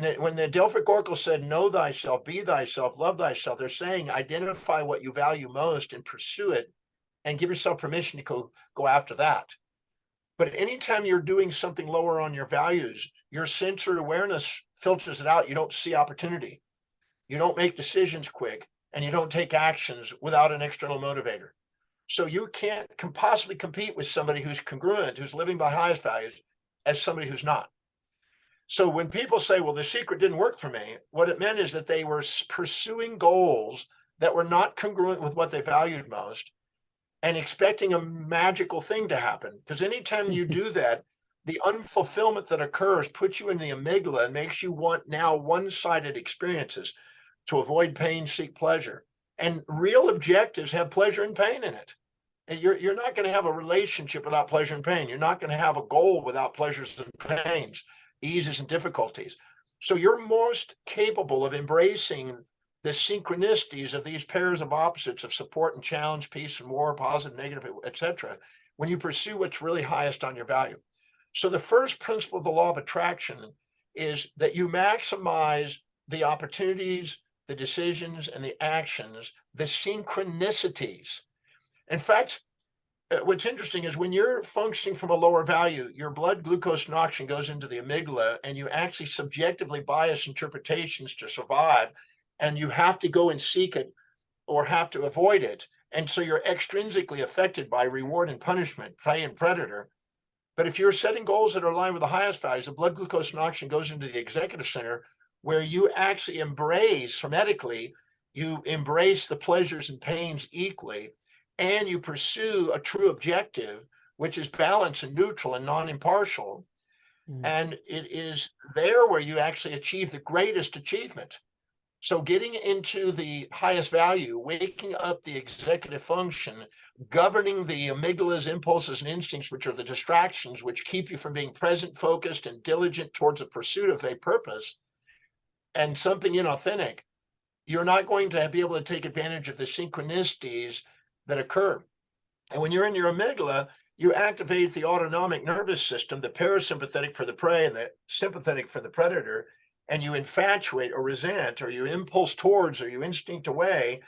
when the Delphic Oracle said, know thyself, be thyself, love thyself, they're saying, identify what you value most and pursue it and give yourself permission to go after that. But anytime you're doing something lower on your values, your sensory awareness filters it out. You don't see opportunity. You don't make decisions quick, and you don't take actions without an external motivator. So you can't possibly compete with somebody who's congruent, who's living by highest values, as somebody who's not. So when people say, well, the secret didn't work for me, what it meant is that they were pursuing goals that were not congruent with what they valued most and expecting a magical thing to happen. Because anytime you do that, the unfulfillment that occurs puts you in the amygdala and makes you want now one-sided experiences to avoid pain, seek pleasure. And real objectives have pleasure and pain in it. And you're not going to have a relationship without pleasure and pain. You're not going to have a goal without pleasures and pains, eases and difficulties. So you're most capable of embracing the synchronicities of these pairs of opposites of support and challenge, peace and war, positive, negative, etc., when you pursue what's really highest on your value. So the first principle of the law of attraction is that you maximize the opportunities, the decisions, and the actions, the synchronicities. In fact, what's interesting is when you're functioning from a lower value, your blood glucose and oxygen goes into the amygdala, and you actually subjectively bias interpretations to survive, and you have to go and seek it or have to avoid it. And so you're extrinsically affected by reward and punishment, prey and predator. But if you're setting goals that are aligned with the highest values, the blood glucose and oxygen goes into the executive center, where you actually embrace, hermetically, you embrace the pleasures and pains equally, and you pursue a true objective, which is balanced and neutral and non-impartial. And it is there where you actually achieve the greatest achievement. So getting into the highest value, waking up the executive function, governing the amygdala's impulses and instincts, which are the distractions which keep you from being present, focused, and diligent towards the pursuit of a purpose and something inauthentic, you're not going to be able to take advantage of the synchronicities that occur. And when you're in your amygdala, you activate the autonomic nervous system, the parasympathetic for the prey and the sympathetic for the predator, and you infatuate or resent, or you impulse towards, or you instinct away.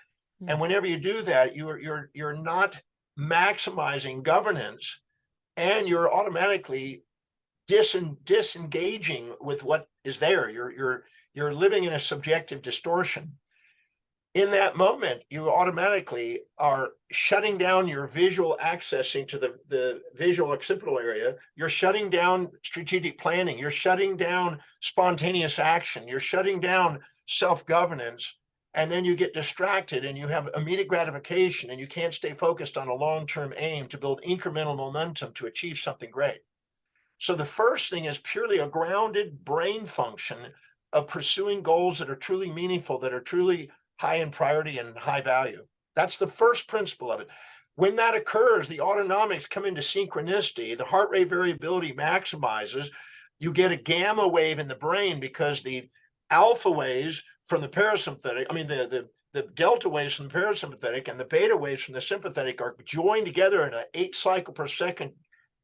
And whenever you do that, you're not maximizing governance, and you're automatically disengaging with what is there. You're living in a subjective distortion. In that moment, you automatically are shutting down your visual accessing to the visual occipital area. You're shutting down strategic planning. You're shutting down spontaneous action. You're shutting down self-governance. And then you get distracted and you have immediate gratification, and you can't stay focused on a long-term aim to build incremental momentum to achieve something great. So the first thing is purely a grounded brain function of pursuing goals that are truly meaningful, that are truly high in priority and high value. That's the first principle of it. When that occurs, the autonomics come into synchronicity, the heart rate variability maximizes, you get a gamma wave in the brain because the alpha waves from the parasympathetic, the delta waves from the parasympathetic and the beta waves from the sympathetic are joined together in an 8 cycle per second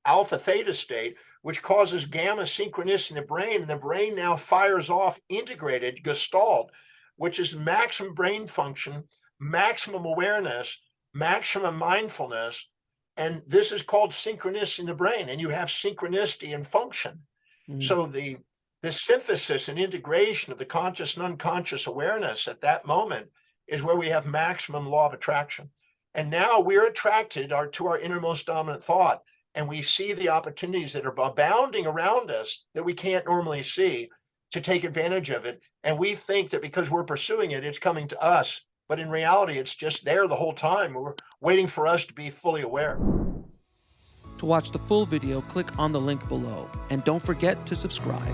alpha theta state, which causes gamma synchronicity in the brain. And the brain now fires off integrated gestalt, which is maximum brain function, maximum awareness, maximum mindfulness. And this is called synchronicity in the brain. And you have synchronicity in function. So the synthesis and integration of the conscious and unconscious awareness at that moment is where we have maximum law of attraction. And now we're attracted to our innermost dominant thought. And we see the opportunities that are abounding around us that we can't normally see, to take advantage of it. And we think that because we're pursuing it, it's coming to us. But in reality, it's just there the whole time. We're waiting for us to be fully aware. To watch the full video, click on the link below. And don't forget to subscribe.